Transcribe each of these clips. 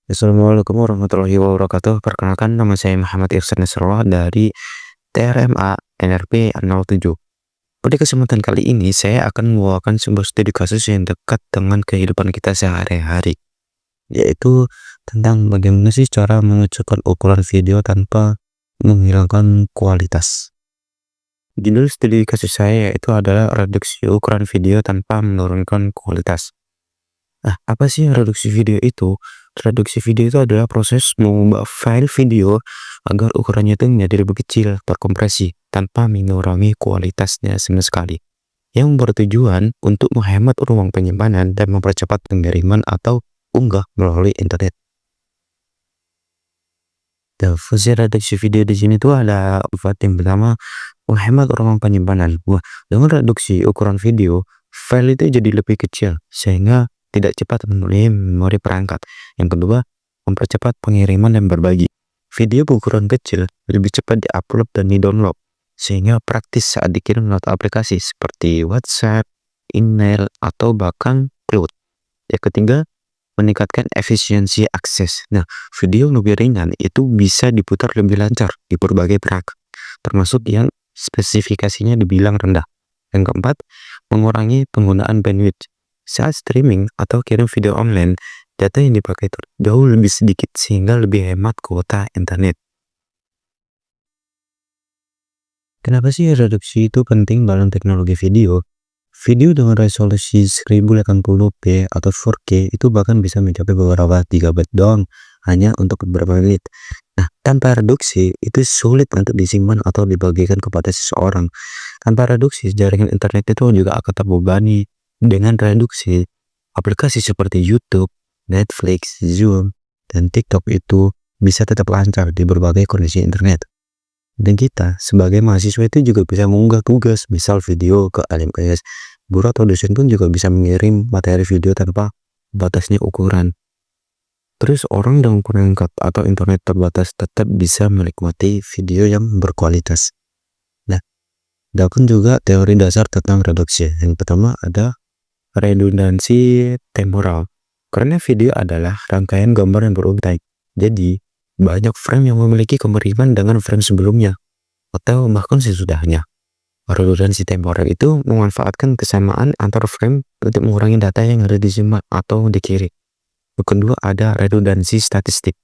Assalamualaikum warahmatullahi wabarakatuh. Perkenalkan, nama saya Muhammad Ihsan Nasrullah dari TRMA NRP 07. Pada kesempatan kali ini, saya akan membawakan sebuah studi kasus yang dekat dengan kehidupan kita sehari-hari, yaitu tentang bagaimana sih cara mengecilkan ukuran video tanpa menghilangkan kualitas. Judul studi kasus saya yaitu adalah reduksi ukuran video tanpa menurunkan kualitas. Nah, apa sih reduksi video itu? Reduksi video itu adalah proses mengubah file video agar ukurannya itu menjadi lebih kecil, terkompresi, tanpa mengurangi kualitasnya sama sekali. Yang bertujuan untuk menghemat ruang penyimpanan dan mempercepat pengiriman atau unggah melalui internet. Dan fungsi reduksi video di sini tuh ada empat. Yang pertama, menghemat ruang penyimpanan. Wah, dengan reduksi ukuran video, file itu jadi lebih kecil sehingga tidak cepat memenuhi memori perangkat. Yang kedua, mempercepat pengiriman dan berbagi. Video berukuran kecil lebih cepat diupload dan di-download, sehingga praktis saat dikirim lewat aplikasi seperti WhatsApp, email, atau bahkan cloud. Yang ketiga, meningkatkan efisiensi akses. Nah, video lebih ringan itu bisa diputar lebih lancar di berbagai perangkat, termasuk yang spesifikasinya dibilang rendah. Yang keempat, mengurangi penggunaan bandwidth. Saat streaming atau kirim video online, data yang dipakai itu jauh lebih sedikit sehingga lebih hemat kuota internet. Kenapa sih reduksi itu penting dalam teknologi video? Video dengan resolusi 1080p atau 4K itu bahkan bisa mencapai beberapa GB doang hanya untuk beberapa menit. Nah, tanpa reduksi itu sulit untuk disimpan atau dibagikan kepada seseorang. Tanpa reduksi, jaringan internet itu juga akan terbebani. Dengan reduksi, aplikasi seperti YouTube, Netflix, Zoom, dan TikTok itu bisa tetap lancar di berbagai kondisi internet. Dan kita sebagai mahasiswa itu juga bisa mengunggah tugas, misal video ke LMS. Guru atau dosen pun juga bisa mengirim materi video tanpa batasnya ukuran. Terus orang dengan perangkat atau internet terbatas tetap bisa menikmati video yang berkualitas. Nah, ada pun juga teori dasar tentang reduksi. Yang pertama ada redundansi temporal. Karena video adalah rangkaian gambar yang berulang, jadi banyak frame yang memiliki kemiripan dengan frame sebelumnya atau bahkan sesudahnya. Redundansi temporal itu memanfaatkan kesamaan antar frame untuk mengurangi data yang ada disimpan atau dikirim. Yang kedua ada redundansi statistik.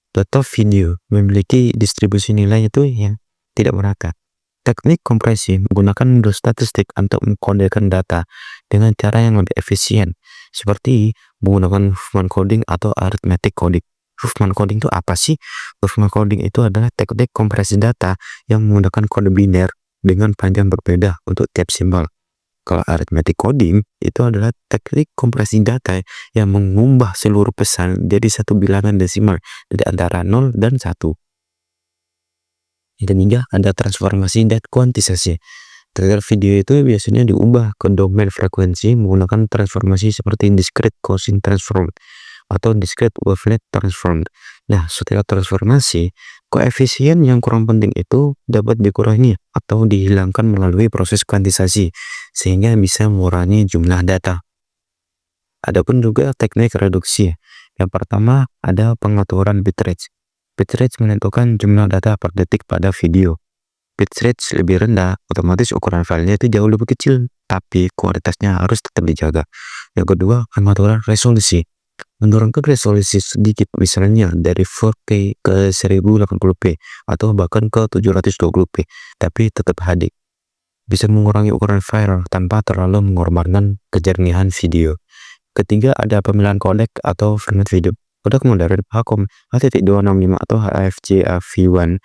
Data video memiliki distribusi nilai itu yang tidak merata. Teknik kompresi menggunakan modul statistik untuk mengkodekan data dengan cara yang lebih efisien, seperti menggunakan Huffman coding atau arithmetic coding. Huffman coding itu apa sih? Huffman coding itu adalah teknik kompresi data yang menggunakan kode biner dengan panjang berbeda untuk tiap simbol. Kalau arithmetic coding itu adalah teknik kompresi data yang mengubah seluruh pesan jadi satu bilangan desimal dari antara 0 dan 1. Yang ketiga ada transformasi dan kuantisasi. Trigger video itu biasanya diubah ke domain frekuensi menggunakan transformasi seperti discrete Gaussian transform atau discrete wavelet transform. Nah, setelah transformasi, koefisien yang kurang penting itu dapat dikurangi atau dihilangkan melalui proses kuantisasi sehingga bisa mengurangi jumlah data. Adapun juga teknik reduksi. Yang pertama ada pengaturan bitrate. Bitrate menentukan jumlah data per detik pada video. Bitrate lebih rendah, otomatis ukuran filenya itu jauh lebih kecil, tapi kualitasnya harus tetap dijaga. Yang kedua, pengaturan resolusi. Menurunkan resolusi sedikit, misalnya dari 4K ke 1080p atau bahkan ke 720p, tapi tetap HD. Bisa mengurangi ukuran file tanpa terlalu mengorbankan kejernihan video. Ketiga, ada pemilihan kodek atau format video. Kodek modern Wacom H.265 atau HFC AV1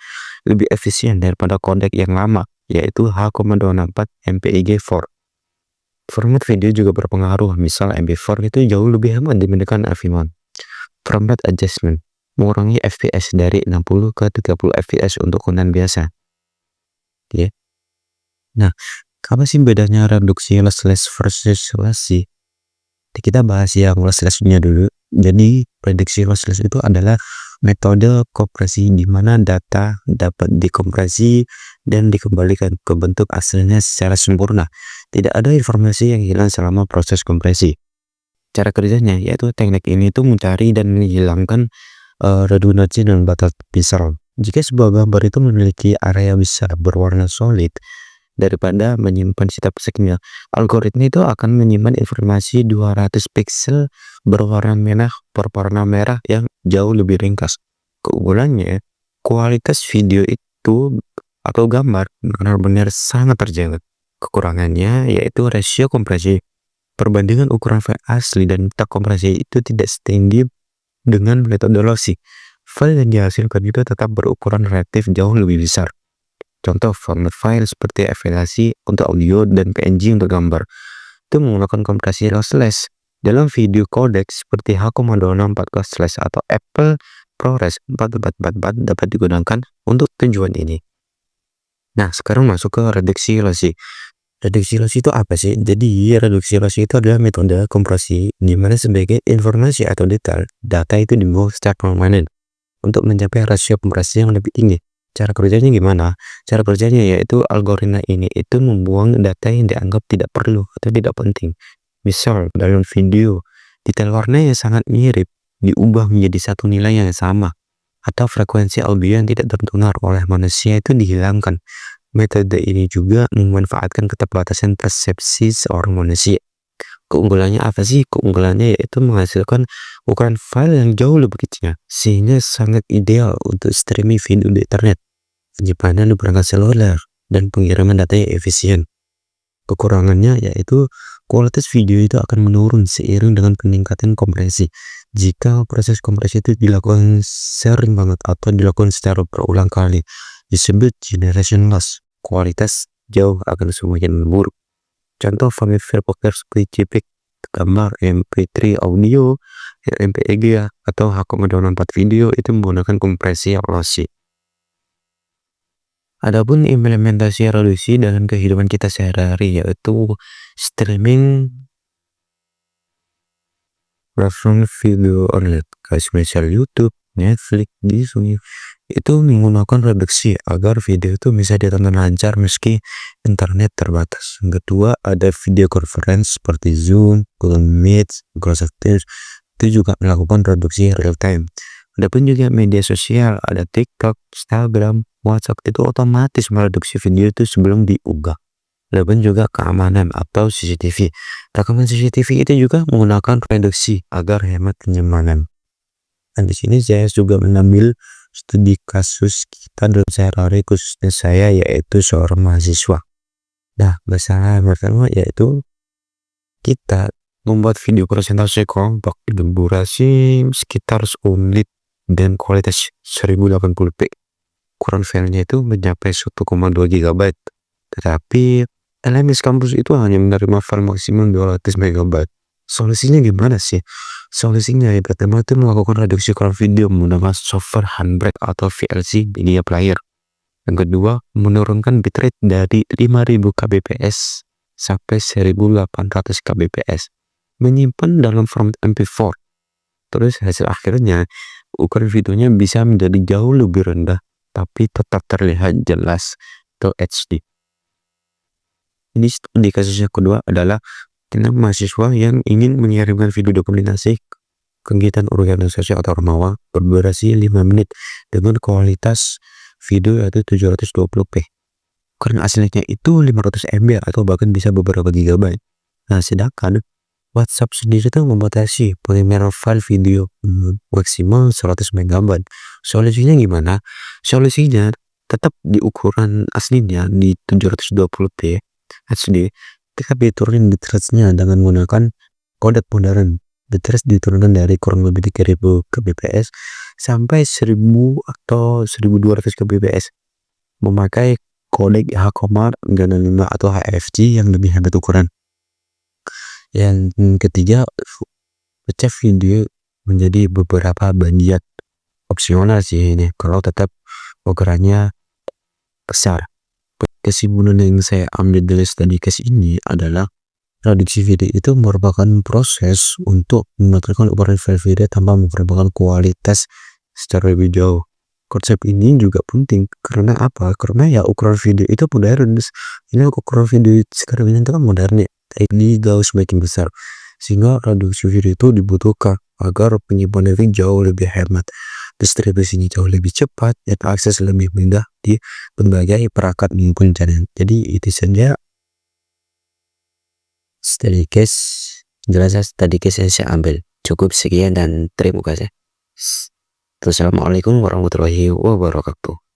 lebih efisien daripada kodek yang lama, yaitu H.264 MPEG-4. Format video juga berpengaruh, misal MP4 itu jauh lebih hemat dibandingkan AV1. Format adjustment mengurangi FPS dari 60 ke 30 fps untuk konten biasa. Oke. Nah, apa sih bedanya reduksi lossless versus lossless? Kita bahas yang lossless-nya dulu. Jadi prediksi lossless itu adalah metode kompresi di mana data dapat dikompresi dan dikembalikan ke bentuk aslinya secara sempurna. Tidak ada informasi yang hilang selama proses kompresi. Cara kerjanya yaitu teknik ini tuh mencari dan menghilangkan redundansi dan batas besar. Jika sebuah gambar itu memiliki area besar berwarna solid daripada menyimpan setiap sekian, algoritma itu akan menyimpan informasi 200 piksel berwarna merah yang jauh lebih ringkas. Keunggulannya, kualitas video itu atau gambar benar-benar sangat terjaga. Kekurangannya yaitu rasio kompresi. Perbandingan ukuran file asli dan tak kompresi itu tidak setinggi dengan metode lossy. File yang dihasilkan itu tetap berukuran relatif jauh lebih besar. Contoh format file seperti FLAC untuk audio dan PNG untuk gambar itu menggunakan kompresi lossless. Dalam video codec seperti H.264 atau Apple ProRes 4444 dapat digunakan untuk tujuan ini. Nah, sekarang masuk ke reduksi lossy. Reduksi lossy itu apa sih? Jadi, reduksi lossy itu adalah metode kompresi di mana sebagai informasi atau data itu dibuang secara permanen untuk mencapai rasio kompresi yang lebih tinggi. Cara kerjanya gimana? Cara kerjanya yaitu algoritma ini itu membuang data yang dianggap tidak perlu atau tidak penting. Misal, dalam video, detail warna yang sangat mirip diubah menjadi satu nilai yang sama, atau frekuensi audio yang tidak terdengar oleh manusia itu dihilangkan. Metode ini juga memanfaatkan keterbatasan persepsi seorang manusia. Keunggulannya apa sih? Keunggulannya yaitu menghasilkan ukuran file yang jauh lebih kecil, sehingga sangat ideal untuk streaming video di internet, penyimpanan di perangkat seluler, dan pengiriman data yang efisien. Kekurangannya yaitu kualitas video itu akan menurun seiring dengan peningkatan kompresi. Jika proses kompresi itu dilakukan sering banget atau dilakukan secara berulang kali, disebut generation loss. Kualitas jauh akan semakin buruk. Contoh file populer seperti JPEG, gambar, MP3 audio, MPEG atau H.264 video itu menggunakan kompresi yang lossy. Adapun implementasi reduksi dalam kehidupan kita sehari-hari yaitu streaming platform video online, kayak misal YouTube, Netflix, Disney, itu menggunakan reduksi agar video itu bisa ditonton lancar meski internet terbatas. Yang kedua, ada video conference seperti Zoom, Google Meet, Microsoft Teams, itu juga melakukan reduksi real time. Adapun juga media sosial, ada TikTok, Instagram, WhatsApp, itu otomatis mereduksi video itu sebelum diunggah. Adapun juga keamanan atau CCTV. Rekaman CCTV itu juga menggunakan reduksi agar hemat kenyamanan. Dan di sini saya juga mengambil studi kasus kita dalam sehari-hari, khususnya saya yaitu seorang mahasiswa. Nah, masalah pertama yaitu kita membuat video presentasi kompak dengan durasi sekitar 10 menit dan kualitas 1080p. Ukuran filenya itu mencapai 1,2 GB. Tetapi LMS kampus itu hanya menerima file maksimum 200 MB. Solusinya gimana sih? Solusinya yang pertama itu melakukan reduksi ukuran video menggunakan software Handbrake atau VLC Media Player. Yang kedua, menurunkan bitrate dari 5000 kbps sampai 1800 kbps. Menyimpan dalam format MP4. Terus hasil akhirnya, ukuran videonya bisa menjadi jauh lebih rendah, tapi tetap terlihat jelas atau HD. Ini studi kasus yang kedua adalah tentang mahasiswa yang ingin mengirimkan video dokumentasi kegiatan organisasi atau ormawa berdurasi 5 menit dengan kualitas video yaitu 720p. Karena aslinya itu 500 MB atau bahkan bisa beberapa gigabyte. Nah, sedangkan WhatsApp sendiri itu membatasi pengirim file video maksimal 100 MB. Solusinya gimana? Solusinya tetap di ukuran aslinya di 720p HD, tetapi turunin bitrate-nya dengan menggunakan kodek modern. Bitrate diturunkan dari kurang lebih 3000 kbps sampai 1000 atau 1200 kbps memakai kodek H.265 atau HFC yang lebih hebat ukuran. Yang ketiga, pecah video menjadi beberapa bagian opsional sih ini kalau tetap ukurannya besar. Kesimpulan yang saya ambil dari studi case ini adalah reduksi video itu merupakan proses untuk menurunkan ukuran file video tanpa memperbaiki kualitas secara lebih jauh. Konsep ini juga penting karena apa? Karena ya ukuran video itu modern. Ini ukuran video sekarang ini kan modern ya, ini jauh semakin besar sehingga reduksi video itu dibutuhkan agar penyimpanan file jauh lebih hemat, distribusinya jauh lebih cepat, dan akses lebih mudah di berbagai perangkat maupun channel. Jadi itu saja study case yang saya ambil. Cukup sekian dan terima kasih. Assalamualaikum warahmatullahi wabarakatuh.